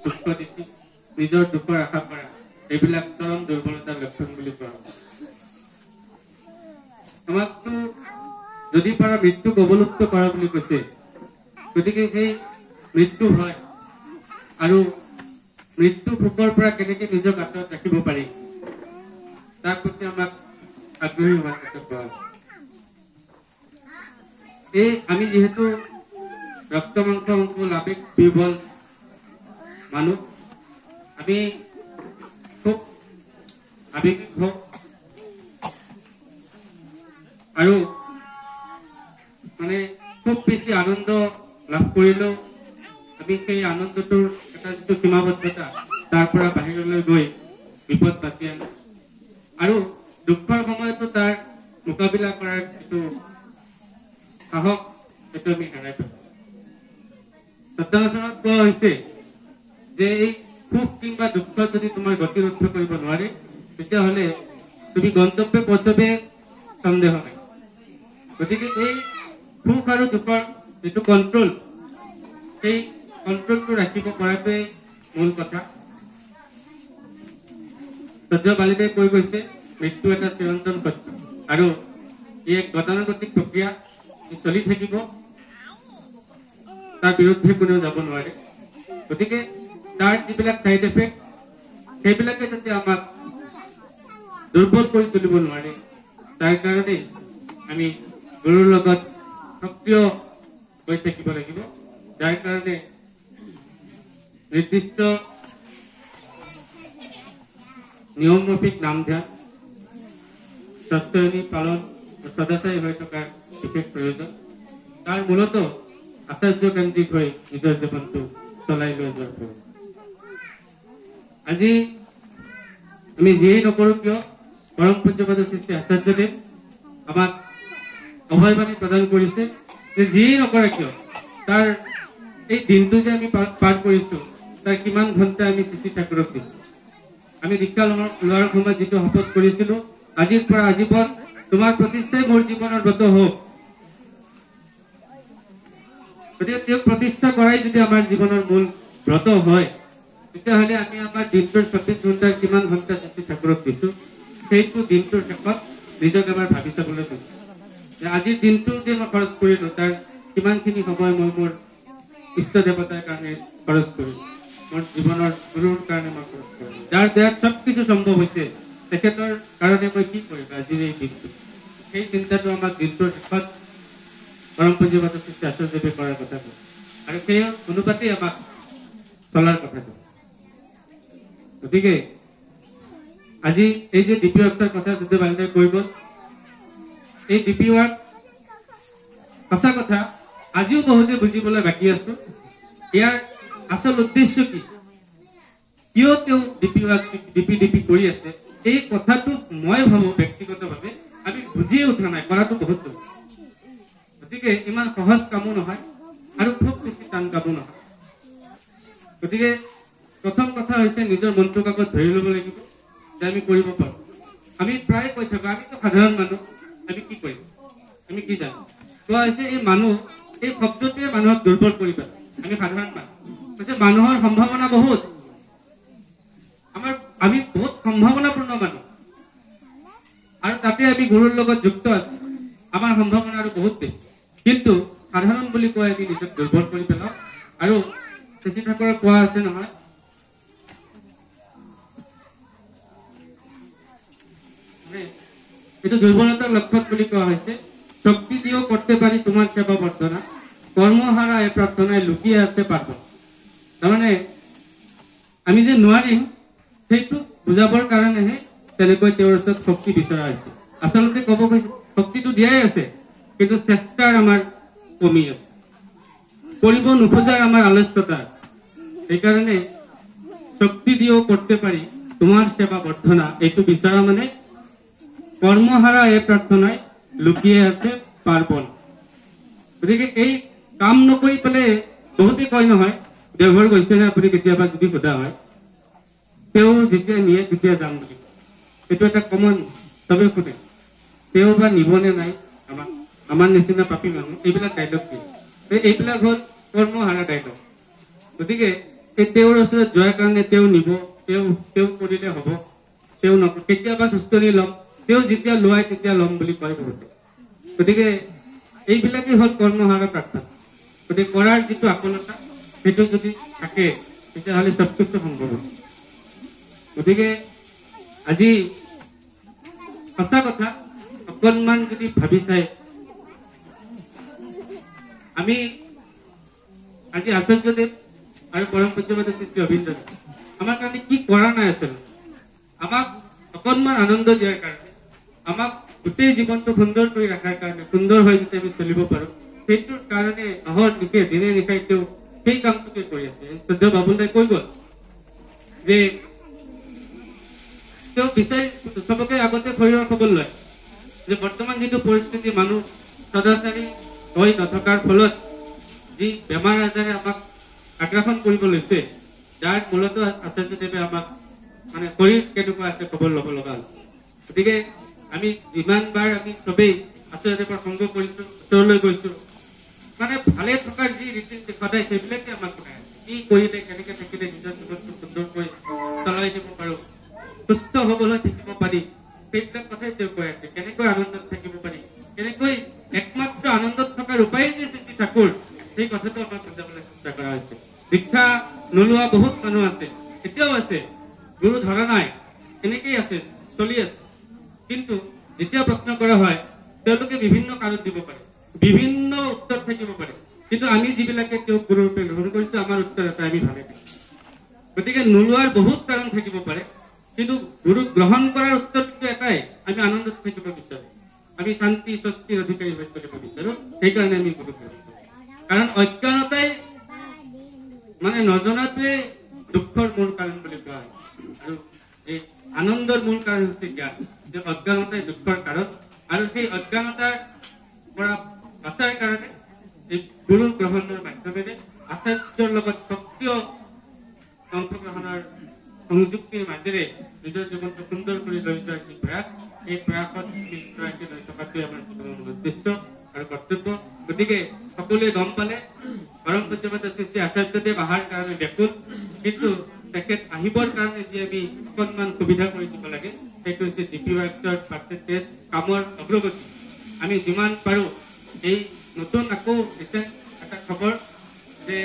দুঃখ দেখি নিজৰ দুখৰ আশা কৰা এইবিলাক চৰম দুৰ্বলতাৰ লক্ষণ বুলি কোৱা হয়। আমাকতো যদি পাৰা মৃত্যুক অৱলুপ্ত কৰা বুলি কৈছে, গতিকে সেই মৃত্যু হয় আৰু মৃত্যু ভোকৰ পৰা কেনেকে নিজক আঁতৰত ৰাখিব পাৰি তাৰ প্ৰতি আমাক আগ্ৰহী হোৱাৰ কথা কোৱা হয়। এই আমি যিহেতু ৰক্ত মাংস অংকুল আবেগ দুৰ্বল মানুহ, আমি খুব আবেগিক হওঁ আৰু মানে খুব বেছি আনন্দ লাভ কৰিলেও আমি সেই আনন্দটোৰ এটা যিটো সীমাবদ্ধতা তাৰ পৰা বাহিৰলৈ গৈ বিপদ পাতি আনো আৰু দুখৰ সময়তো তাৰ মোকাবিলা কৰাৰ যিটো সাহস সেইটো আমি হেৰাই পেলাওঁ। সত্যানুষ্ঠানত কোৱা হৈছে যে এই সুখ কিংবা দুখত যদি তোমাৰ গতিৰোধ কৰিব নোৱাৰে তেতিয়াহ'লে তুমি গন্তব্যে পৌঁছবে সন্দেহ নাই। গতিকে এই সুখ আৰু দুখৰ যিটো কণ্ট্ৰল, সেই কণ্ট্ৰলটো ৰাখিব পৰাটোৱেই মূল কথা। সহ্য বালিদাই কৈ গৈছে মৃত্যু এটা চিৰন্তন সত্য আৰু ই এক গতানুগতিক প্ৰক্ৰিয়া, চলি থাকিব, তাৰ বিৰুদ্ধে কোনেও যাব নোৱাৰে। গতিকে তাৰ যিবিলাক চাইড এফেক্ট সেইবিলাকে যাতে আমাক দুৰ্বল কৰি তুলিব নোৱাৰে তাৰ কাৰণেই আমি গুৰুৰ লগত সক্ৰিয় হৈ থাকিব লাগিব। যাৰ কাৰণে নিৰ্দিষ্ট নিয়মমাফিক নাম ধ্যান, সত্যয়নী পালন সদাচাৰী হৈ থকাৰ বিশেষ প্ৰয়োজন। তাৰ মূলত আচাৰ্যকেন্দ্ৰিক হৈ নিজৰ জীৱনটো চলাই লৈ যোৱাৰ প্ৰয়োজন। আজি আমি যিয়েই নকৰোঁ কিয় পৰম পূজ্যপাদ শ্ৰী আচাৰ্যদেৱ আমাক অভয়বাণী প্ৰদান কৰিছে যে যিয়েই নকৰে কিয় তাৰ এই দিনটো যে আমি পাৰ কৰিছোঁ তাৰ কিমান ঘণ্টা আমি শ্ৰী ঠাকুৰক দিছোঁ। আমি দীক্ষা লোৱাৰ সময়ত যিটো শপত কৰিছিলোঁ আজিৰ পৰা আজীৱন তোমাৰ প্ৰতিষ্ঠাই মোৰ জীৱনৰ ব্ৰত হওক, গতিকে তেওঁক প্ৰতিষ্ঠা কৰাই যদি আমাৰ জীৱনৰ মূল ব্ৰত হয় তেতিয়াহ'লে আমি আমাৰ দিনটোৰ 24 ঘণ্টাৰ কিমান ঘণ্টা শ্ৰী ঠাকুৰক দিছোঁ সেইটো দিনটোৰ শেষত নিজক এবাৰ ভাবি চাবলৈ কৈছোঁ যে আজিৰ দিনটো যে মই খৰচ কৰিলোঁ তাৰ কিমানখিনি সময় মই মোৰ ইষ্ট দেৱতাৰ কাৰণে খৰচ কৰিলোঁ, মোৰ জীৱনৰ গুৰুৰ কাৰণে মই খৰচ কৰিলোঁ, যাৰ দেহাত চব কিছু সম্ভৱ হৈছে তেখেতৰ কাৰণে মই কি কৰিম আজিৰ এই দিনটো। সেই চিন্তাটো আমাক দিনটোৰ শেষত পৰম পূজ্যপাদ শ্ৰী আচাৰ্যদেৱে কৰাৰ কথা কয় আৰু সেই অনুপাতেই আমাক চলাৰ কথা কয়। গতিকে আজি এই যে ডিপি ৱাৰ্কছৰ কথা যদি ভালদৰে কৈ গ'ল, এই ডিপি ৱাৰ্ক সঁচা কথা আজিও বহুতে বুজিবলৈ বাকী আছো। ইয়াৰ আচল উদ্দেশ্য কি, কিয় তেওঁ ডিপি ৱাৰ্ক ডিপি কৰি আছে, এই কথাটো মই ভাবো ব্যক্তিগতভাৱে আমি বুজিয়ে উঠা নাই, কৰাটো বহুত দূৰ। গতিকে ইমান সহজ কামো নহয় আৰু খুব বেছি টান কামো নহয়। গতিকে প্ৰথম কথা হৈছে নিজৰ মনটোক আগত ধৰি ল'ব লাগিব যে আমি কৰিব পাৰোঁ। আমি প্ৰায় কৈ থাকোঁ আমিতো সাধাৰণ মানুহ, আমি কি কৰিম, আমি কি জানো। কোৱা হৈছে এই মানুহ, এই শব্দটোৱে মানুহক দুৰ্বল কৰি পেলায়। আমি সাধাৰণ মানুহ কৈছে মানুহৰ সম্ভাৱনা বহুত, আমি বহুত সম্ভাৱনাপূৰ্ণ মানুহ আৰু তাতে আমি গুৰুৰ লগত যুক্ত আছো, আমাৰ সম্ভাৱনা আৰু বহুত বেছি, কিন্তু সাধাৰণ বুলি কৈ আমি নিজক দুৰ্বল কৰি পেলাওঁ। আৰু শ্ৰী ঠাকুৰৰ কোৱা আছে নহয় এইটো দুৰ্বলতাৰ লক্ষণ বুলি কোৱা হৈছে। শক্তি দিয়েও কৰতে পাৰি তোমাৰ সেবা বৰ্ধনা, কৰ্মহাৰা এ প্ৰাৰ্থনায় লুকিয়ে আছে পাৰ্বণ। তাৰমানে আমি যে নোৱাৰিম সেইটো বুজাবৰ কাৰণেহে তেনেকৈ তেওঁৰ ওচৰত শক্তি বিচৰা হৈছে। আচলতে ক'ব গৈছে শক্তিটো দিয়াই আছে, কিন্তু চেষ্টাৰ আমাৰ কমি আছে, কৰিব নোখোজাৰ আমাৰ আলস্যতা। সেইকাৰণে শক্তি দিয়েও কৰতে পাৰি তোমাৰ সেবা বৰ্ধনা এইটো বিচৰা মানে কৰ্মহাৰা এ প্ৰাৰ্থনায় লুকিয়ে আছে পাৰ্বণ। গতিকে এই কাম নকৰি পেলাই বহুতে কয় নহয় দেওঘৰ গৈছেনে আপুনি, কেতিয়াবা যদি সোধা হয় তেওঁ যেতিয়া নিয়ে তেতিয়া যাম বুলি। এইটো এটা কমন, চবে সোধে তেওঁ বা নিবনে নাই আমাক, আমাৰ নিচিনা পাপী মানুহ এইবিলাক ডাইলগ দিয়ে। এইবিলাক হ'ল কৰ্মহাৰা ডাইলগ। গতিকে তেওঁৰ ওচৰত যোৱাৰ কাৰণে তেওঁ নিব, তেওঁ কৰিলে হ'ব, তেওঁ নকৰে, কেতিয়াবা সুস্থনি ল'ম, তেওঁ যেতিয়া লোৱাই তেতিয়া ল'ম বুলি কয় বহুতে। গতিকে এইবিলাকেই হ'ল কৰ্মহাৰ প্ৰাৰ্থনা। গতিকে কৰাৰ যিটো আকুলতা সেইটো যদি থাকে তেতিয়াহ'লে চব কিছু সম্ভৱ হ'ব। গতিকে আজি সঁচা কথা অকণমান যদি ভাবি চাই, আমি আজি আচাৰ্যদেৱ আৰু পৰম পূজ্যপাদ শ্ৰী অভিন্দ্ৰ আমাৰ কাৰণে কি কৰা নাই আচলতে। আমাক অকণমান আনন্দ দিয়াৰ কাৰণে, আমাক গোটেই জীৱনটো সুন্দৰ কৰি ৰখাৰ কাৰণে, সুন্দৰ হৈ যাতে আমি চলিব পাৰোঁ, সেইটোৰ কাৰণে অহৰ নিশে দিনে নিশাই তেওঁ সেই কামটোকে কৰি আছে। শ্ৰদ্ধা বাবুল দাই কৈ গ'ল যে তেওঁ বিচাৰি চবকে আগতে শৰীৰৰ খবৰ লয় যে বৰ্তমান যিটো পৰিস্থিতি, মানুহ সদাচাৰী হৈ নথকাৰ ফলত যি বেমাৰ আজাৰে আমাক আগ্ৰাসন কৰিব লৈছে, যাৰ মূলতো আচাৰ্যদেৱে আমাক মানে শৰীৰ কেনেকুৱা আছে খবৰ ল'ব লগা হৈছে। গতিকে আমি যিমানবাৰ আমি চবেই আচাৰ্যদেৱৰ সংগ কৰিছোঁ, ওচৰলৈ গৈছোঁ, মানে ভালে থকাৰ যি ৰীতি সদায় সেইবিলাকে আমাক শিকাই আছে। কি কৰিলে, কেনেকে থাকিলে নিজৰ জীৱনটো সুন্দৰকৈ চলাই দিব পাৰোঁ, সুস্থ হ'বলৈ থাকিব পাৰি, সেইবিলাক কথাই তেওঁ কৈ আছে। কেনেকৈ আনন্দত থাকিব পাৰি, কেনেকৈ একমাত্ৰ আনন্দত থকাৰ উপায় যে শ্ৰী ঠাকুৰ, সেই কথাটো আমাক বুজাবলৈ চেষ্টা কৰা হৈছে। দীক্ষা নোলোৱা বহুত মানুহ আছে, এতিয়াও আছে, গুৰু ধৰা নাই, এনেকেই আছে, চলি আছে। কিন্তু যেতিয়া প্ৰশ্ন কৰা হয় তেওঁলোকে বিভিন্ন কাৰণ দিব পাৰে, বিভিন্ন উত্তৰ থাকিব পাৰে, কিন্তু আমি যিবিলাকে তেওঁক গুৰুৰ ৰূপে গ্ৰহণ কৰিছো আমাৰ উত্তৰ এটা, আমি ভালে পাইছো। গতিকে নোলোৱাৰ বহুত কাৰণ থাকিব পাৰে, কিন্তু গুৰু গ্ৰহণ কৰাৰ উত্তৰটো এটাই, আমি আনন্দত থাকিব বিচাৰো, আমি শান্তি স্বস্তিৰ অধিকাৰী হৈ চলিব বিচাৰো, সেইকাৰণে আমি গুৰু গ্ৰহণ কৰো। কাৰণ অজ্ঞানতাই মানে নজনাটোৱে দুখৰ মূল কাৰণ বুলি কোৱা হয়, আৰু এই আনন্দৰ মূল কাৰণ হৈছে জ্ঞান। যে অজ্ঞানতাই দুখৰ কাৰণ, আৰু সেই অজ্ঞানতাৰ পৰা বাচাৰ কাৰণে এই গুৰু গ্ৰহণৰ মাধ্যমেৰে আচাৰ্যৰ লগত সক্ৰিয় অংশগ্ৰহণৰ সংযুক্তিৰ মাজেৰে নিজৰ জীৱনটো সুন্দৰ কৰি লৈ যোৱাৰ যি প্ৰয়াস, এই প্ৰয়াসত লৈ থকাটোৱে আমাৰ জীৱনৰ উদ্দেশ্য আৰু কৰ্তব্য। গতিকে সকলোৱে গম পালে পৰম পূজ্যপাদ শ্ৰী আচাৰ্যদেৱ অহাৰ কাৰণে ব্যাকুল, কিন্তু তেখেত আহিবৰ কাৰণে যি আমি অকণমান সুবিধা কৰি দিব লাগে, সেইটো হৈছে ডিপি ৱাৰ্কছৰ পাৰ্চেণ্টেজ কামৰ অগ্ৰগতি। আমি যিমান পাৰোঁ এই নতুন আকৌ ৰিচেণ্ট এটা খবৰ যে